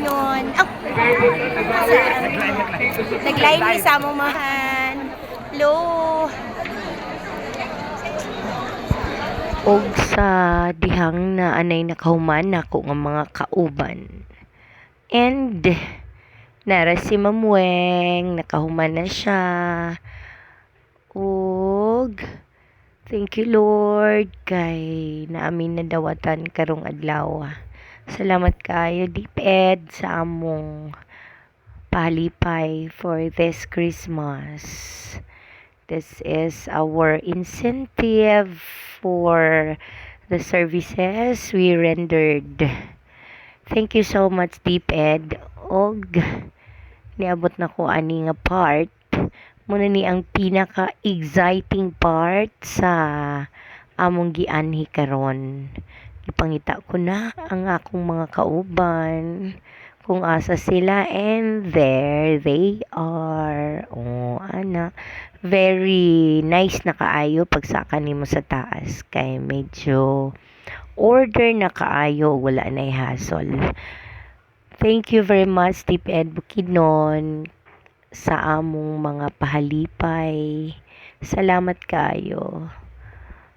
Bukidnon. Oh, nag-live ni sa among mahan. Hello. Og sa dihang na anay nakahuman nako nga mga kauban. And nara si Mamueng, nakahuman na siya. Og thank you Lord kay naamin na dawatan karong adlaw. Salamat kayo DepEd sa among palipay for this Christmas. This is our incentive for the services we rendered. Thank you so much DepEd. Og niabot na ko ani nga part. Muna ni ang pinaka-exciting part sa among gianhi karon. Ipangita ko na ang akong mga kauban kung asa sila, and there they are. Oh, ana. Very nice na kaayo pagsaka nimo sa taas kay medyo order na kaayo, wala na hassle. Thank you very much DepEd Bukidnon sa among mga pahalipay. Salamat kayo.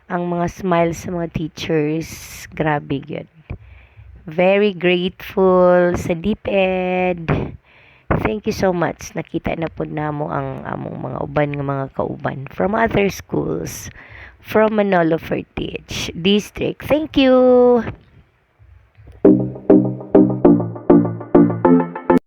Ang mga smiles sa mga teachers, grabe yun. Very grateful sa DepEd. Thank you so much. Nakita na po namo ang among mga uban nga mga kauban from other schools from Manolo Fertig District. Thank you.